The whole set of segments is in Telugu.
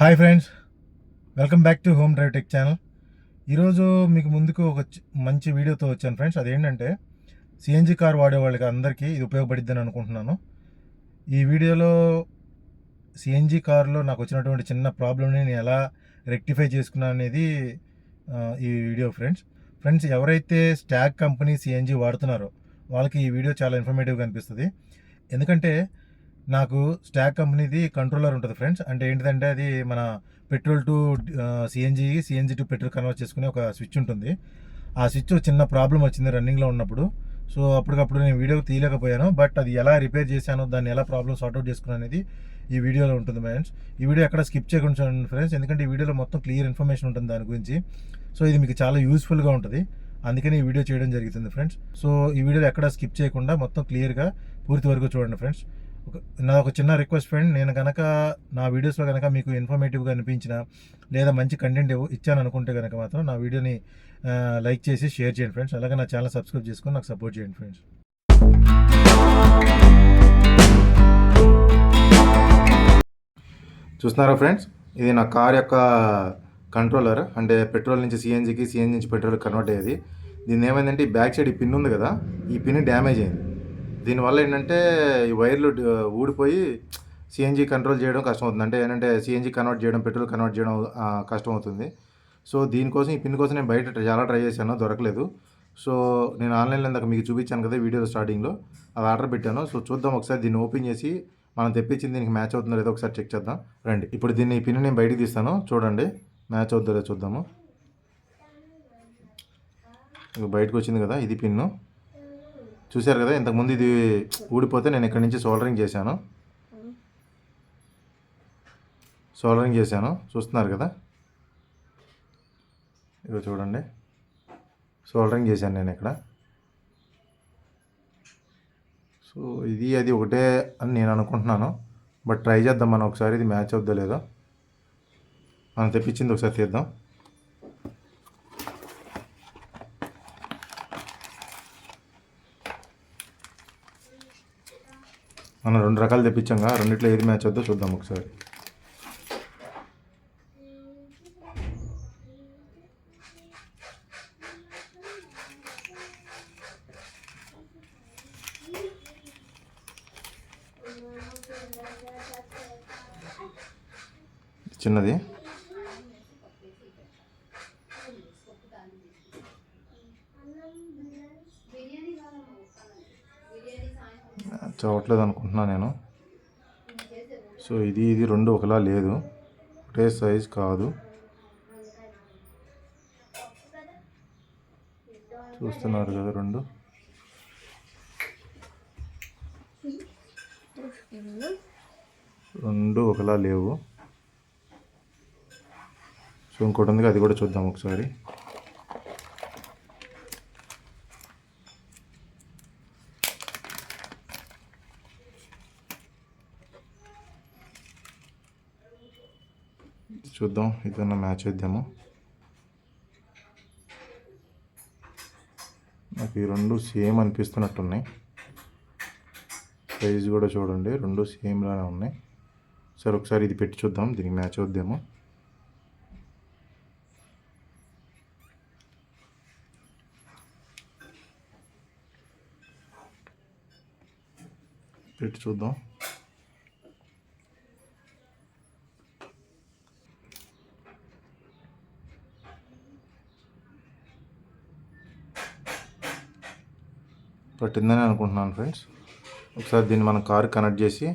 Hi friends, welcome back to home drive tech channel. ఈరోజు మీకు ముందుకు ఒక మంచి వీడియోతో వచ్చాను ఫ్రెండ్స్. అదేంటంటే సిఎన్జి కార్ వాడే వాళ్ళకి అందరికీ ఇది ఉపయోగపడిద్దని అనుకుంటున్నాను. ఈ వీడియోలో సిఎన్జి కార్లో నాకు వచ్చినటువంటి చిన్న ప్రాబ్లమ్ని నేను ఎలా రెక్టిఫై చేసుకున్నాను అనేది ఈ వీడియో ఫ్రెండ్స్ ఎవరైతే స్టాగ్ కంపెనీ సిఎన్జి వాడుతున్నారో వాళ్ళకి ఈ వీడియో చాలా ఇన్ఫర్మేటివ్గా అనిపిస్తుంది. ఎందుకంటే నాకు స్టాగ్ కంపెనీది కంట్రోలర్ ఉంటుంది ఫ్రెండ్స్. అంటే ఏంటిదంటే అది మన petrol to CNG to petrol convert చేసుకునే ఒక స్విచ్ ఉంటుంది. ఆ స్విచ్ చిన్న ప్రాబ్లం వచ్చింది రన్నింగ్లో ఉన్నప్పుడు. సో అప్పటికప్పుడు నేను వీడియో తీయలేకపోయాను. బట్ అది ఎలా రిపేర్ చేశాను, దాన్ని ఎలా ప్రాబ్లమ్ సార్ట్అవుట్ చేసుకున్నాను అనేది ఈ వీడియోలో ఉంటుంది ఫ్రెండ్స్. ఈ వీడియో ఎక్కడ స్కిప్ చేయకుండా చూడండి ఫ్రెండ్స్, ఎందుకంటే ఈ వీడియోలో మొత్తం క్లియర్ ఇన్ఫర్మేషన్ ఉంటుంది దాని గురించి. సో ఇది మీకు చాలా యూస్ఫుల్గా ఉంటుంది, అందుకని ఈ వీడియో చేయడం జరుగుతుంది ఫ్రెండ్స్. సో ఈ వీడియోలో ఎక్కడ స్కిప్ చేయకుండా మొత్తం క్లియర్గా పూర్తి వరకు చూడండి ఫ్రెండ్స్. నా ఒక చిన్న రిక్వెస్ట్ ఫ్రెండ్, నేను కనుక నా వీడియోస్లో కనుక మీకు ఇన్ఫర్మేటివ్గా అనిపించిన లేదా మంచి కంటెంట్ ఇచ్చాను అనుకుంటే కనుక మాత్రం నా వీడియోని లైక్ చేసి షేర్ చేయండి ఫ్రెండ్స్. అలాగే నా ఛానల్ సబ్స్క్రైబ్ చేసుకొని నాకు సపోర్ట్ చేయండి ఫ్రెండ్స్. చూస్తున్నారా ఫ్రెండ్స్, ఇది నా కార్ యొక్క కంట్రోలర్. అంటే పెట్రోల్ నుంచి సిఎన్జి నుంచి పెట్రోల్ కన్వర్ట్ అయ్యేది. దీన్ని ఏమైందంటే ఈ బ్యాక్ సైడ్ ఈ పిన్ ఉంది కదా, ఈ పిన్ డ్యామేజ్ అయింది. దీనివల్ల ఏంటంటే ఈ వైర్లు ఊడిపోయి సిఎన్జి కంట్రోల్ చేయడం కష్టం అవుతుంది. అంటే ఏంటంటే సిఎన్జి కన్వర్ట్ చేయడం, పెట్రోల్ కన్వర్ట్ చేయడం కష్టం అవుతుంది. సో దీనికోసం ఈ పిన్ కోసం నేను బయట చాలా ట్రై చేశాను, దొరకలేదు. సో నేను ఆన్లైన్లో ఇందాక మీకు చూపించాను కదా వీడియో స్టార్టింగ్లో, అది ఆర్డర్ పెట్టాను. సో చూద్దాం ఒకసారి దీన్ని ఓపెన్ చేసి మనం తెప్పించింది దీనికి మ్యాచ్ అవుతుందో లేదో ఒకసారి చెక్ చేద్దాం రండి. ఇప్పుడు దీన్ని ఈ పిన్ నేను బయటికి తీస్తాను, చూడండి మ్యాచ్ అవుతుందో లేదో చూద్దాము. బయటకు వచ్చింది కదా, ఇది పిన్ను చూశారు కదా. ఇంతకుముందు ఇది ఊడిపోతే నేను ఇక్కడి నుంచి సోల్డరింగ్ చేశాను, చూస్తున్నారు కదా. ఇదిగో చూడండి, సోల్డరింగ్ చేశాను నేను ఇక్కడ. సో ఇది అది ఒకటే అని నేను అనుకుంటున్నాను, బట్ ట్రై చేద్దాం మనం ఒకసారి, ఇది మ్యాచ్ అవుద్దో లేదో. మనం తెప్పించింది ఒకసారి తీద్దాం. మనం 2 రకాలు తెప్పించాంగా, రెండిట్లో ఏది మ్యాచ్ అవుద్దో చూద్దాం ఒకసారి. చిన్నది చదవట్లేదు అనుకుంటున్నాను నేను. సో ఇది రెండు ఒకలా లేదు, ఒకటే సైజ్ కాదు. చూస్తున్నారు కదా, రెండు ఒకలా లేవు. సో ఇంకోటి ఉంది, అది కూడా చూద్దాం ఒకసారి. చూద్దాం, ఇదన్నా మ్యాచ్ చేద్దాము. నాకు ఈ రెండు సేమ్ అనిపిస్తున్నట్టున్నాయి. సైజ్ కూడా చూడండి, రెండు సేమ్ లానే ఉన్నాయి. సరే ఒకసారి ఇది పెట్టి చూద్దాం, దీనికి మ్యాచ్ అవుద్దాము. పెట్టి చూద్దాం. పట్టిందని అనుకుంటున్నాను ఫ్రెండ్స్. ఒకసారి దీన్ని మనం కార్ కనెక్ట్ చేసి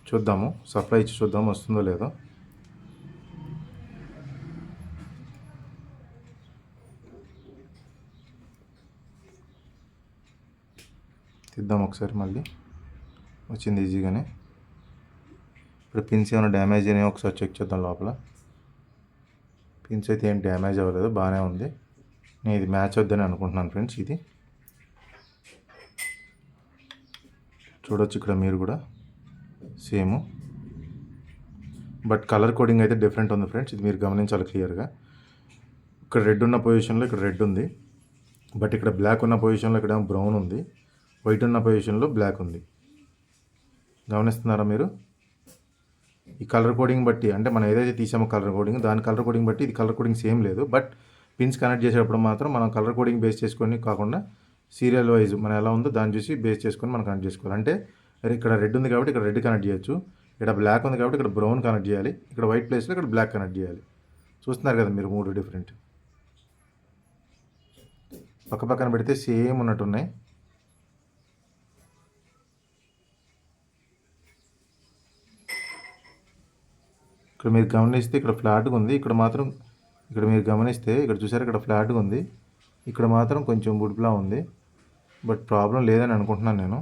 చూద్దాము, సప్లై ఇచ్చి చూద్దాం వస్తుందో లేదో. తీద్దాం ఒకసారి, మళ్ళీ వచ్చింది ఈజీగానే. ఇప్పుడు పిన్స్ ఏమైనా డ్యామేజ్ అయినాయో ఒకసారి చెక్ చేద్దాం లోపల. పిన్స్ అయితే ఏం డ్యామేజ్ అవ్వలేదు, బాగానే ఉంది. నేను ఇది మ్యాచ్ అవుద్దని అనుకుంటున్నాను ఫ్రెండ్స్. ఇది చూడొచ్చు ఇక్కడ మీరు కూడా సేమ్, బట్ కలర్ కోడింగ్ అయితే డిఫరెంట్ ఉంది ఫ్రెండ్స్. ఇది మీరు గమనించాలి క్లియర్గా. ఇక్కడ రెడ్ ఉన్న పొజిషన్లో ఇక్కడ రెడ్ ఉంది, బట్ ఇక్కడ బ్లాక్ ఉన్న పొజిషన్లో ఇక్కడ బ్రౌన్ ఉంది, వైట్ ఉన్న పొజిషన్లో బ్లాక్ ఉంది. గమనిస్తున్నారా మీరు? ఈ కలర్ కోడింగ్ బట్టి అంటే మనం ఏదైతే తీసామో కలర్ కోడింగ్ దాని కలర్ కోడింగ్ బట్టి ఇది కలర్ కోడింగ్ సేమ్ లేదు. బట్ పిన్స్ కనెక్ట్ చేసేటప్పుడు మాత్రం మనం కలర్ కోడింగ్ బేస్ చేసుకొని కాకుండా సీరియల్ వైజ్ మనం ఎలా ఉందో దాన్ని చూసి బేస్ చేసుకొని మనం కనెక్ట్ చేసుకోవాలి. అంటే ఇక్కడ రెడ్ ఉంది కాబట్టి ఇక్కడ రెడ్ కనెక్ట్ చేయొచ్చు, ఇక్కడ బ్లాక్ ఉంది కాబట్టి ఇక్కడ బ్రౌన్ కనెక్ట్ చేయాలి, ఇక్కడ వైట్ ప్లేస్లో ఇక్కడ బ్లాక్ కనెక్ట్ చేయాలి. చూస్తున్నారు కదా మీరు 3 డిఫరెంట్ పక్క పక్కన పెడితే సేమ్ ఉన్నట్టున్నాయి. ఇక్కడ మీరు గమనిస్తే ఇక్కడ ఫ్లాట్గా ఉంది, ఇక్కడ మాత్రం ఇక్కడ మీరు గమనిస్తే ఇక్కడ చూసారు ఇక్కడ ఫ్లాట్గా ఉంది, ఇక్కడ మాత్రం కొంచెం బుడ్లా ఉంది. బట్ ప్రాబ్లం లేదని అనుకుంటున్నాను నేను.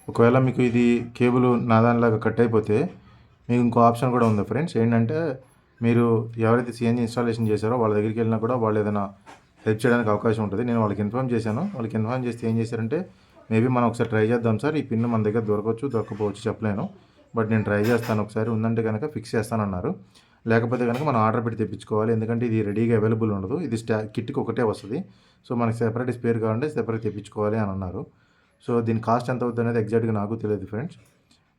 ఒకవేళ మీకు ఇది కేబుల్ నాదానిలాగా కట్ అయిపోతే మీకు ఇంకో ఆప్షన్ కూడా ఉంది ఫ్రెండ్స్. ఏంటంటే మీరు ఎవరైతే సిఎన్జి ఇన్స్టాలేషన్ చేశారో వాళ్ళ దగ్గరికి వెళ్ళినా కూడా వాళ్ళు ఏదైనా హెల్ప్ చేయడానికి అవకాశం ఉంటుంది. నేను వాళ్ళకి ఇన్ఫార్మ్ చేశాను. వాళ్ళకి ఇన్ఫార్మ్ చేస్తే ఏం చేశారంటే మేబీ మనం ఒకసారి ట్రై చేద్దాం సార్, ఈ పిన్ మన దగ్గర దొరకపోవచ్చు చెప్పలేను, బట్ నేను ట్రై చేస్తాను, ఒకసారి ఉందంటే కనుక ఫిక్స్ చేస్తానన్నారు. లేకపోతే కనుక మనం ఆర్డర్ పెట్టి తెప్పించుకోవాలి, ఎందుకంటే ఇది రెడీగా అవైలబుల్ ఉండదు, ఇది కిట్కి ఒకటే వస్తుంది. సో మనకి సెపరేట్ స్పేర్ కావాలంటే సెపరేట్ తెప్పించుకోవాలి అని అన్నారు. సో దీని కాస్ట్ ఎంత అవుతుంది అనేది ఎగ్జాక్ట్గా నాకు తెలియదు ఫ్రెండ్స్.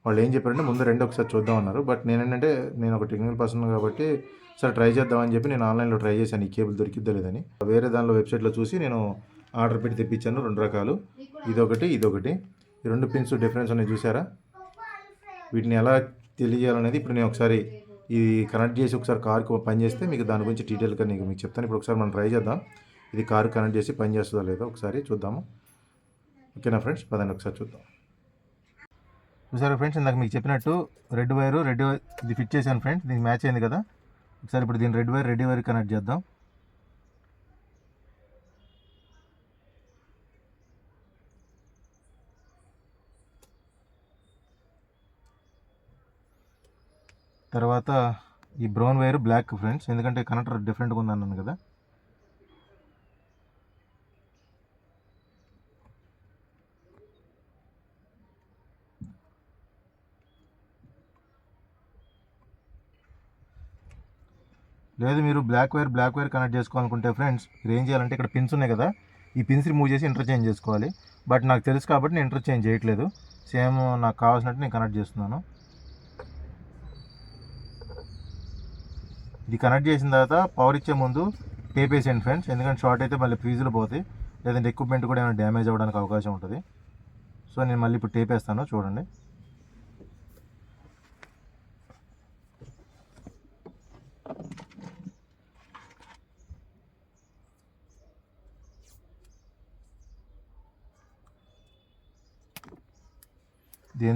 వాళ్ళు ఏం చెప్పారంటే ముందు రెండు ఒకసారి చూద్దాం అన్నారు. బట్ నేను ఒక టెక్నికల్ పర్సన్ కాబట్టి సరే ట్రై చేద్దామని చెప్పి నేను ఆన్లైన్లో ట్రై చేశాను, ఈ కేబుల్ దొరికిద్దా లేదని. వేరే దానిలో వెబ్సైట్లో చూసి నేను ఆర్డర్ పెట్టి తెప్పించాను. 2 రకాలు, ఇదొకటి. ఈ 2 పిన్స్ డిఫరెన్స్ ఉన్నాయి చూసారా. వీటిని ఎలా తెలియాలనేది ఇప్పుడు నేను ఒకసారి ఇది కనెక్ట్ చేసి ఒకసారి కార్కి పని చేస్తే మీకు దాని గురించి డీటెయిల్గా మీకు చెప్తాను. ఇప్పుడు ఒకసారి మనం ట్రై చేద్దాం, ఇది కారు కనెక్ట్ చేసి పని చేస్తుందో లేదో ఒకసారి చూద్దాము. ఓకేనా ఫ్రెండ్స్, పదండి ఒకసారి చూద్దాం. చూసారా ఫ్రెండ్స్, ఇందాక మీకు చెప్పినట్టు రెడ్ వైర్ ఇది ఫిట్ చేశాను ఫ్రెండ్స్, దీనికి మ్యాచ్ అయింది కదా. ఒకసారి ఇప్పుడు దీన్ని రెడ్ వైర్ కనెక్ట్ చేద్దాం. తర్వాత ఈ బ్రౌన్ వైర్ బ్లాక్ ఫ్రెండ్స్, ఎందుకంటే కనెక్టర్ డిఫరెంట్గా ఉంది అన్నాను కదా. లేదు మీరు బ్లాక్ వైర్ కనెక్ట్ చేసుకోవాలనుకుంటే ఫ్రెండ్స్ మీరు ఏం చేయాలంటే ఇక్కడ పిన్స్ ఉన్నాయి కదా, ఈ పిన్స్ రిమూవ్ చేసి ఇంటర్చేంజ్ చేసుకోవాలి. బట్ నాకు తెలుసు కాబట్టి నేను ఇంటర్చేంజ్ చేయట్లేదు, సేమ్ నాకు కావాల్సినట్టు నేను కనెక్ట్ చేస్తున్నాను. ఇది కనెక్ట్ చేసిన తర్వాత పవర్ ఇచ్చే ముందు టేప్ వేసేయండి ఫ్రెండ్స్, ఎందుకంటే షార్ట్ అయితే మళ్ళీ ఫీజులు పోతాయి, లేదంటే ఎక్విప్మెంట్ కూడా ఏమైనా డ్యామేజ్ అవ్వడానికి అవకాశం ఉంటుంది. సో నేను మళ్ళీ ఇప్పుడు టేప్ వేస్తాను చూడండి.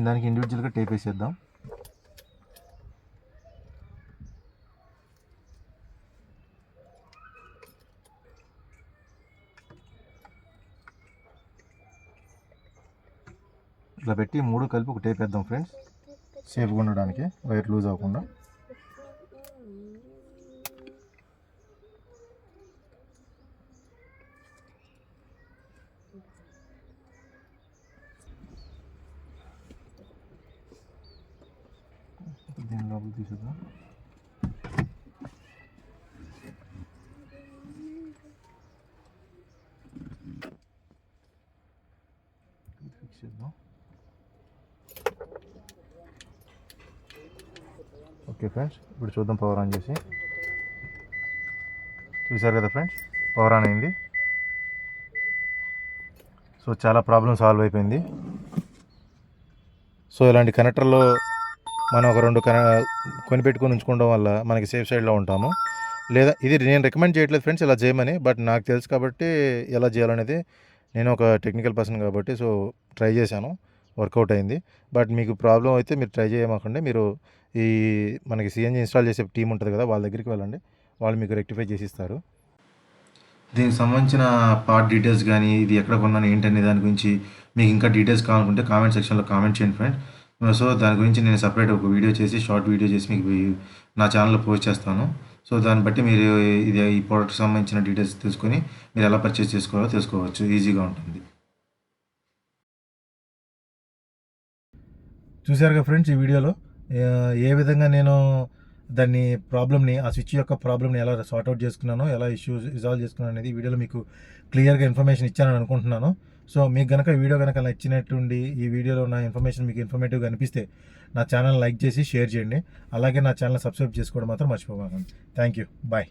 దానికి ఇండివిజువల్గా టేప్ వేసేద్దాం. ఇట్లా పెట్టి 3 కలిపి ఒక టేప్ వేద్దాం ఫ్రెండ్స్, సేఫ్గా ఉండడానికి, వైర్ లూజ్ అవ్వకుండా. దీని లోపల తీసేద్దాం. ఫిక్స్ చేద్దాం. ఓకే ఫ్రెండ్స్, ఇప్పుడు చూద్దాం పవర్ ఆన్ చేసి. చూసారు కదా ఫ్రెండ్స్, పవర్ ఆన్ అయింది. సో చాలా ప్రాబ్లం సాల్వ్ అయిపోయింది. సో ఇలాంటి కనెక్టర్లో మనం ఒక 2 కొనిపెట్టుకొని ఉంచుకోవడం వల్ల మనకి సేఫ్ సైడ్లో ఉంటాము. లేదా ఇది నేను రికమెండ్ చేయట్లేదు ఫ్రెండ్స్ ఇలా చేయమని, బట్ నాకు తెలుసు కాబట్టి ఎలా చేయాలనేది, నేను ఒక టెక్నికల్ పర్సన్ కాబట్టి సో ట్రై చేశాను, వర్కౌట్ అయింది. బట్ మీకు ప్రాబ్లం అయితే మీరు ట్రై చేయమాకండి, మీరు మనకి సిఎన్జి ఇన్స్టాల్ చేసే టీం ఉంటుంది కదా వాళ్ళ దగ్గరికి వెళ్ళండి, వాళ్ళు మీకు రెక్టిఫై చేసి ఇస్తారు. దీనికి సంబంధించిన పార్ట్ డీటెయిల్స్ కానీ ఇది ఎక్కడ కొన్నాను ఏంటనే దాని గురించి మీకు ఇంకా డీటెయిల్స్ కావాలనుకుంటే కామెంట్ సెక్షన్లో కామెంట్ చేయండి ఫ్రెండ్స్. సో దాని గురించి నేను సపరేట్ ఒక వీడియో చేసి షార్ట్ వీడియో చేసి మీకు నా ఛానల్లో పోస్ట్ చేస్తాను. సో దాన్ని బట్టి మీరు ఈ ప్రోడక్ట్కి సంబంధించిన డీటెయిల్స్ తెలుసుకొని మీరు ఎలా పర్చేస్ చేసుకోవాలో తెలుసుకోవచ్చు, ఈజీగా ఉంటుంది. చూసారుగా ఫ్రెండ్స్, ఈ వీడియోలో ఏ విధంగా నేను దాన్ని ఆ స్విచ్ యొక్క ప్రాబ్లమ్ని ఎలా సార్ట్అవుట్ చేసుకున్నానో, ఎలా రిజాల్వ్ చేసుకున్నాను అనేది ఈ వీడియోలో మీకు క్లియర్గా ఇన్ఫర్మేషన్ ఇచ్చానని అనుకుంటున్నాను. సో మీకు కనుక ఈ వీడియో కనుక నచ్చినట్టుండి ఈ వీడియోలో ఉన్న ఇన్ఫర్మేషన్ మీకు ఇన్ఫర్మేటివ్గా అనిపిస్తే నా ఛానల్ లైక్ చేసి షేర్ చేయండి. అలాగే నా ఛానల్ సబ్స్క్రైబ్ చేసుకోవడం మాత్రం మర్చిపోకండి. Thank you. బాయ్.